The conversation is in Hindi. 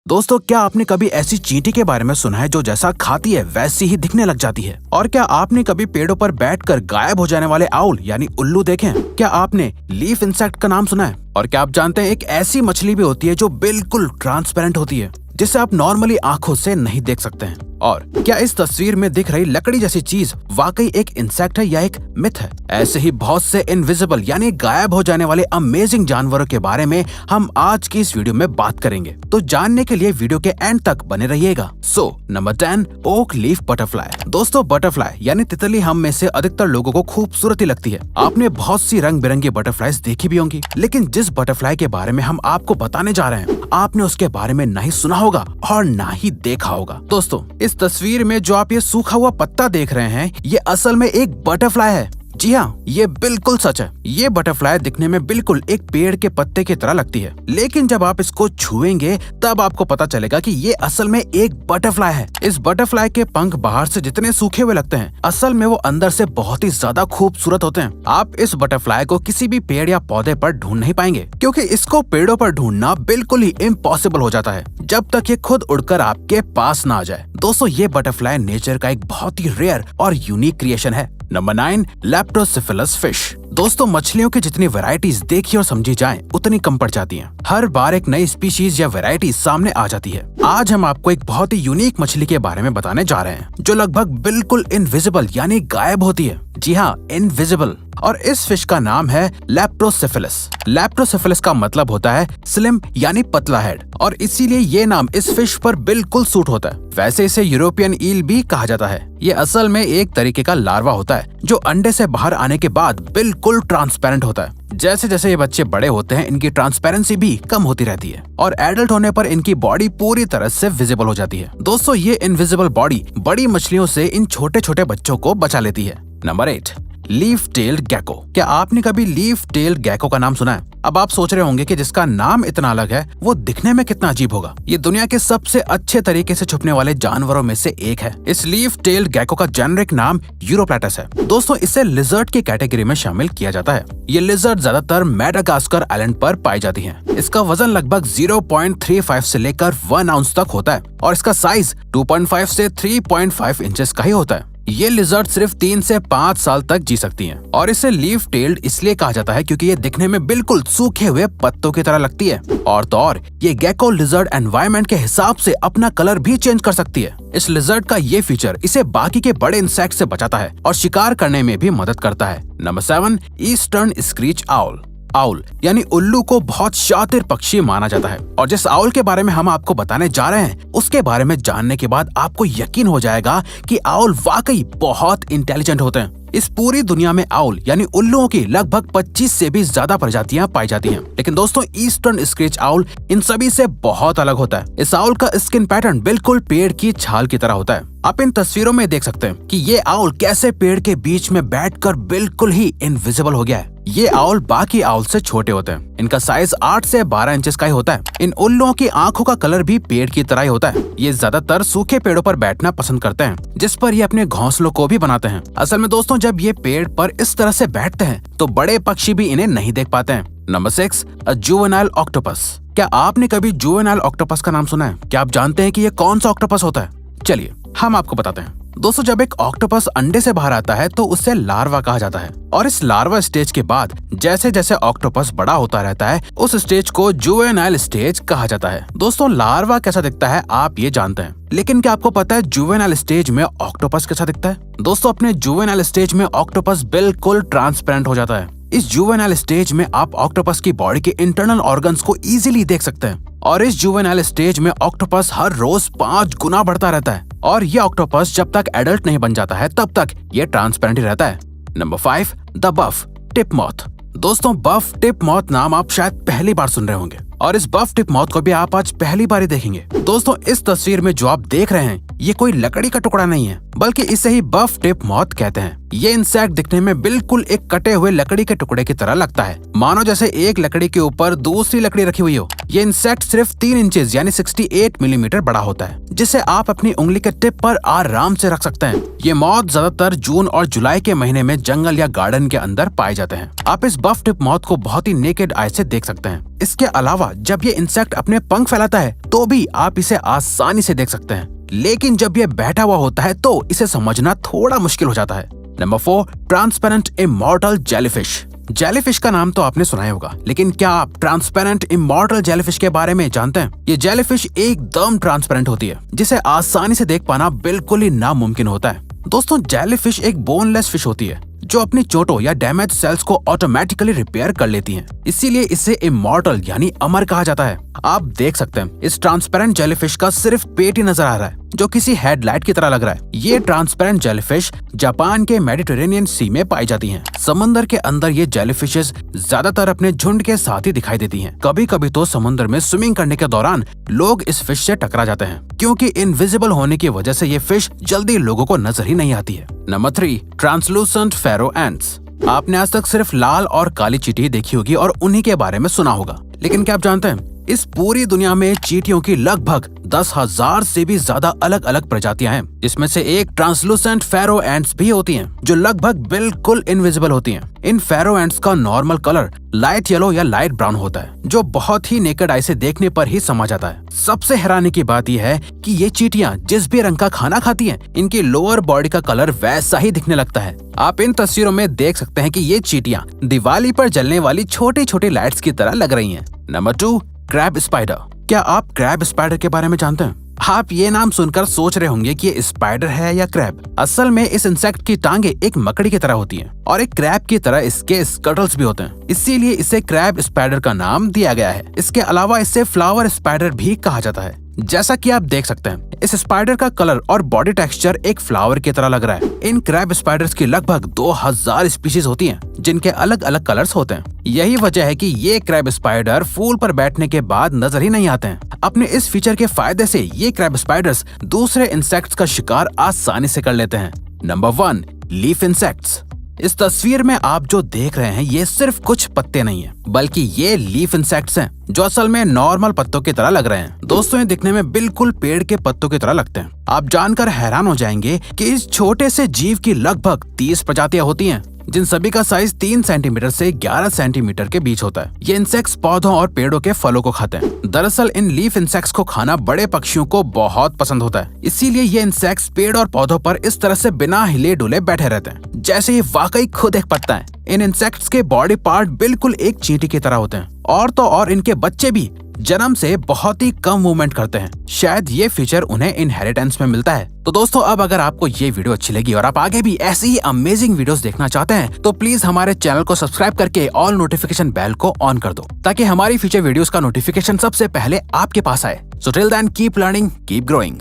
दोस्तों, क्या आपने कभी ऐसी चींटी के बारे में सुना है जो जैसा खाती है वैसी ही दिखने लग जाती है? और क्या आपने कभी पेड़ों पर बैठकर गायब हो जाने वाले आउल यानी उल्लू देखे हैं? क्या आपने लीफ इंसेक्ट का नाम सुना है? और क्या आप जानते हैं एक ऐसी मछली भी होती है जो बिल्कुल ट्रांसपेरेंट होती है, जिसे आप नॉर्मली आंखों से नहीं देख सकते हैं? और क्या इस तस्वीर में दिख रही लकड़ी जैसी चीज वाकई एक इंसेक्ट है या एक मिथ है? ऐसे ही बहुत से इनविजिबल यानी गायब हो जाने वाले अमेजिंग जानवरों के बारे में हम आज की इस वीडियो में बात करेंगे, तो जानने के लिए वीडियो के एंड तक बने रहिएगा। Number 10, oak leaf butterfly. दोस्तों, बटरफ्लाई यानी तितली हम में से अधिकतर लोगों को खूबसूरत ही लगती है। आपने बहुत सी रंग बिरंगी बटरफ्लाईज देखी भी होंगी, लेकिन जिस बटरफ्लाई के बारे में हम आपको बताने जा रहे हैं, आपने उसके बारे में ना ही सुना होगा और ना ही देखा होगा। दोस्तों, इस तस्वीर में जो आप ये सूखा हुआ पत्ता देख रहे हैं, ये असल में एक बटरफ्लाई है। जी हाँ, ये बिल्कुल सच है। ये बटरफ्लाई दिखने में बिल्कुल एक पेड़ के पत्ते की तरह लगती है, लेकिन जब आप इसको छुएंगे तब आपको पता चलेगा कि ये असल में एक बटरफ्लाई है। इस बटरफ्लाई के पंख बाहर से जितने सूखे हुए लगते हैं, असल में वो अंदर से बहुत ही ज्यादा खूबसूरत होते हैं। आप इस बटरफ्लाई को किसी भी पेड़ या पौधे पर ढूंढ नहीं पाएंगे, क्योंकि इसको पेड़ों पर ढूंढना बिल्कुल ही इम्पॉसिबल हो जाता है जब तक ये खुद उड़कर आपके पास ना आ जाए। दोस्तों, ये बटरफ्लाई नेचर का एक बहुत ही रेयर और यूनिक क्रिएशन है। Number 9, leptocephalus fish. दोस्तों, मछलियों की जितनी वैरायटीज देखी और समझी जाएं, उतनी कम पड़ जाती हैं। हर बार एक नई स्पीशीज या वैरायटी सामने आ जाती है। आज हम आपको एक बहुत ही यूनिक मछली के बारे में बताने जा रहे हैं, जो लगभग बिल्कुल इनविजिबल यानी गायब होती है। जी हाँ, इनविजिबल। और इस फिश का नाम है लेप्टोसिफिलस। लेप्टोसिफिलस का मतलब होता है स्लिम यानी पतला हेड, और इसीलिए ये नाम इस फिश पर बिल्कुल सूट होता है। वैसे इसे यूरोपियन ईल भी कहा जाता है। ये असल में एक तरीके का लार्वा होता है, जो अंडे से बाहर आने के बाद बिल्कुल ट्रांसपेरेंट होता है। जैसे जैसे ये बच्चे बड़े होते हैं, इनकी ट्रांसपेरेंसी भी कम होती रहती है, और एडल्ट होने पर इनकी बॉडी पूरी तरह से विजिबल हो जाती है। दोस्तों, ये इनविजिबल बॉडी बड़ी मछलियों से इन छोटे छोटे बच्चों को बचा लेती है। Number 8, leaf tailed gecko. क्या आपने कभी लीफ टेल्ड गेको का नाम सुना है? अब आप सोच रहे होंगे कि जिसका नाम इतना अलग है, वो दिखने में कितना अजीब होगा। ये दुनिया के सबसे अच्छे तरीके से छुपने वाले जानवरों में से एक है। इस लीफ टेल्ड गेको का जेनेरिक नाम यूरोप्लेटस है। दोस्तों, इसे लिजर्ड की कैटेगरी में शामिल किया जाता है। ये लिजर्ड ज्यादातर मेडागास्कर आइलैंड पर पाई जाती है। इसका वजन लगभग 0.35 से लेकर 1 आउंस तक होता है, और इसका साइज 2.5 से 3.5 इंचेस का ही होता है। ये लिजर्ड सिर्फ 3 से 5 साल तक जी सकती हैं, और इसे लीफ टेल्ड इसलिए कहा जाता है क्योंकि ये दिखने में बिल्कुल सूखे हुए पत्तों की तरह लगती है। और तो और ये गेको लिजर्ड एनवायरनमेंट के हिसाब से अपना कलर भी चेंज कर सकती है। इस लिजर्ड का ये फीचर इसे बाकी के बड़े इंसेक्ट से बचाता है और शिकार करने में भी मदद करता है। Number 7, eastern screech owl. Owl यानी उल्लू को बहुत शातिर पक्षी माना जाता है, और जिस आउल के बारे में हम आपको बताने जा रहे हैं, उसके बारे में जानने के बाद आपको यकीन हो जाएगा कि आउल वाकई बहुत इंटेलिजेंट होते हैं। इस पूरी दुनिया में आउल यानी उल्लुओं की लगभग 25 से भी ज्यादा प्रजातियां पाई जाती हैं, लेकिन दोस्तों, ईस्टर्न स्क्रीच आउल इन सभी से बहुत अलग होता है। इस आउल का स्किन पैटर्न बिल्कुल पेड़ की छाल की तरह होता है। आप इन तस्वीरों में देख सकते हैं कि ये आउल कैसे पेड़ के बीच में बैठकर बिल्कुल ही इनविजिबल हो गया है। ये आउल बाकी आउल से छोटे होते हैं। इनका साइज 8 से 12 इंचेस का ही होता है। इन उल्लुओं की आंखों का कलर भी पेड़ की तरह ही होता है। ये ज्यादातर सूखे पेड़ों पर बैठना पसंद करते हैं, जिस पर ये अपने घोंसलों को भी बनाते हैं। असल में दोस्तों, जब ये पेड़ पर इस तरह से बैठते हैं, तो बड़े पक्षी भी इन्हें नहीं देख पाते हैं। Number 6, juvenile octopus. क्या आपने कभी जुवेनाइल ऑक्टोपस का नाम सुना है? क्या आप जानते हैं कि ये कौन सा ऑक्टोपस होता है? चलिए हम आपको बताते हैं। दोस्तों, जब एक ऑक्टोपस अंडे से बाहर आता है तो उसे लार्वा कहा जाता है, और इस लार्वा स्टेज के बाद जैसे जैसे ऑक्टोपस बड़ा होता रहता है, उस स्टेज को जुवेनाइल स्टेज कहा जाता है। दोस्तों, लार्वा कैसा दिखता है आप ये जानते हैं, लेकिन क्या आपको पता है जुवेनाइल स्टेज में ऑक्टोपस कैसा दिखता है? दोस्तों, अपने जुवेनाइल स्टेज में ऑक्टोपस बिल्कुल ट्रांसपेरेंट हो जाता है। इस जुवेनाइल स्टेज में आप ऑक्टोपस की बॉडी के इंटरनल ऑर्गन्स को इजीली देख सकते हैं, और इस जुवेनाइल स्टेज में ऑक्टोपस हर रोज 5 गुना बढ़ता रहता है, और ये ऑक्टोपस जब तक एडल्ट नहीं बन जाता है तब तक ये ट्रांसपेरेंट ही रहता है। Number 5, the buff tip moth. दोस्तों, बफ टिप मॉथ नाम आप शायद पहली बार सुन रहे होंगे, और इस बफ टिप मॉथ को भी आप आज पहली बार ही देखेंगे। दोस्तों, इस तस्वीर में जो आप देख रहे हैं, ये कोई लकड़ी का टुकड़ा नहीं है, बल्कि इसे ही बफ टिप मॉथ कहते हैं। ये इंसेक्ट दिखने में बिल्कुल एक कटे हुए लकड़ी के टुकड़े की तरह लगता है, मानो जैसे एक लकड़ी के ऊपर दूसरी लकड़ी रखी हुई हो। ये इंसेक्ट सिर्फ 3 इंचेस यानी 68 मिलीमीटर बड़ा होता है, जिसे आप अपनी उंगली के टिप पर आराम से रख सकते हैं। ये मॉथ ज्यादातर जून और जुलाई के महीने में जंगल या गार्डन के अंदर पाए जाते हैं। आप इस बफ टिप मॉथ को बहुत ही नेकेड आई से देख सकते हैं। इसके अलावा जब ये इंसेक्ट अपने पंख फैलाता है तो भी आप इसे आसानी से देख सकते हैं, लेकिन जब ये बैठा हुआ होता है तो इसे समझना थोड़ा मुश्किल हो जाता है। Number 4, transparent immortal jellyfish. Jellyfish का नाम तो आपने सुना ही होगा, लेकिन क्या आप ट्रांसपेरेंट इमॉर्टल जेलीफिश के बारे में जानते हैं? ये जेलीफिश एकदम ट्रांसपेरेंट होती है, जिसे आसानी से देख पाना बिल्कुल ही नामुमकिन होता है। दोस्तों, जेलीफिश एक बोनलेस फिश होती है जो अपनी चोटों या डैमेज सेल्स को ऑटोमेटिकली रिपेयर कर लेती हैं। इसीलिए इसे इमॉर्टल यानी अमर कहा जाता है। आप देख सकते हैं इस ट्रांसपेरेंट जेलीफिश का सिर्फ पेट ही नजर आ रहा है, जो किसी हेडलाइट की तरह लग रहा है। ये ट्रांसपेरेंट जेलीफिश जापान के मेडिटेरेनियन सी में पाई जाती हैं। समंदर के अंदर ये जेलीफिशेस ज्यादातर अपने झुंड के साथ ही दिखाई देती हैं। कभी कभी तो समुद्र में स्विमिंग करने के दौरान लोग इस फिश से टकरा जाते हैं, क्योंकि इनविजिबल होने की वजह से ये फिश जल्दी लोगों को नजर ही नहीं आती है। नंबर 3, ट्रांसलूसेंट फेरो एंट्स। आपने आज तक सिर्फ लाल और काली चींटी देखी होगी और उन्हीं के बारे में सुना होगा, लेकिन क्या आप जानते हैं इस पूरी दुनिया में चींटियों की लगभग 10,000 से भी ज्यादा अलग अलग प्रजातियां हैं, जिसमें से एक ट्रांसलूसेंट फेरो एंट्स भी होती हैं, जो लगभग बिल्कुल इनविजिबल होती हैं। इन फेरो एंट्स का नॉर्मल कलर लाइट येलो या लाइट ब्राउन होता है, जो बहुत ही नेकेड आई से देखने पर ही समझ आता है। सबसे हैरानी की बात यह है कि ये चींटियां जिस भी रंग का खाना खाती हैं, इनकी लोअर बॉडी का कलर वैसा ही दिखने लगता है। आप इन तस्वीरों में देख सकते हैं कि ये चींटियां दिवाली पर जलने वाली छोटी छोटी लाइट्स की तरह लग रही हैं। Number 2, crab spider. क्या आप क्रैब स्पाइडर के बारे में जानते हैं? आप ये नाम सुनकर सोच रहे होंगे कि ये स्पाइडर है या क्रैब। असल में इस इंसेक्ट की टांगे एक मकड़ी की तरह होती हैं और एक क्रैब की तरह इसके स्कटल्स भी होते हैं, इसीलिए इसे क्रैब स्पाइडर का नाम दिया गया है। इसके अलावा इसे फ्लावर स्पाइडर भी कहा जाता है। जैसा कि आप देख सकते हैं, इस स्पाइडर का कलर और बॉडी टेक्सचर एक फ्लावर की तरह लग रहा है। इन क्रैब स्पाइडर्स की लगभग 2000 स्पीशीज होती हैं, जिनके अलग अलग कलर्स होते हैं। यही वजह है कि ये क्रैब स्पाइडर फूल पर बैठने के बाद नजर ही नहीं आते हैं। अपने इस फीचर के फायदे से ये क्रैब स्पाइडर्स दूसरे इंसेक्ट्स का शिकार आसानी से कर लेते हैं। Number 1, leaf insects. इस तस्वीर में आप जो देख रहे हैं ये सिर्फ कुछ पत्ते नहीं है, बल्कि ये लीफ इंसेक्ट्स हैं, जो असल में नॉर्मल पत्तों की तरह लग रहे हैं। दोस्तों, ये दिखने में बिल्कुल पेड़ के पत्तों की तरह लगते हैं। आप जानकर हैरान हो जाएंगे कि इस छोटे से जीव की लगभग 30 प्रजातियां होती हैं, जिन सभी का साइज 3 सेंटीमीटर से 11 सेंटीमीटर के बीच होता है। ये इंसेक्ट्स पौधों और पेड़ों के फलों को खाते हैं। दरअसल इन लीफ इंसेक्ट्स को खाना बड़े पक्षियों को बहुत पसंद होता है, इसीलिए ये इंसेक्ट्स पेड़ और पौधों पर इस तरह से बिना हिले डुले बैठे रहते हैं, जैसे ये वाकई खुद एक पत्ता है। इन इंसेक्ट्स के बॉडी पार्ट बिल्कुल एक चींटी की तरह होते हैं, और तो और इनके बच्चे भी जन्म से बहुत ही कम मूवमेंट करते हैं। शायद ये फीचर उन्हें इनहेरिटेंस में मिलता है। तो दोस्तों, अब अगर आपको ये वीडियो अच्छी लगी और आप आगे भी ऐसी ही अमेजिंग वीडियोस देखना चाहते हैं, तो प्लीज हमारे चैनल को सब्सक्राइब करके ऑल नोटिफिकेशन बेल को ऑन कर दो, ताकि हमारी फ्यूचर वीडियोस का नोटिफिकेशन सबसे पहले आपके पास आए। So till then, keep learning, keep growing.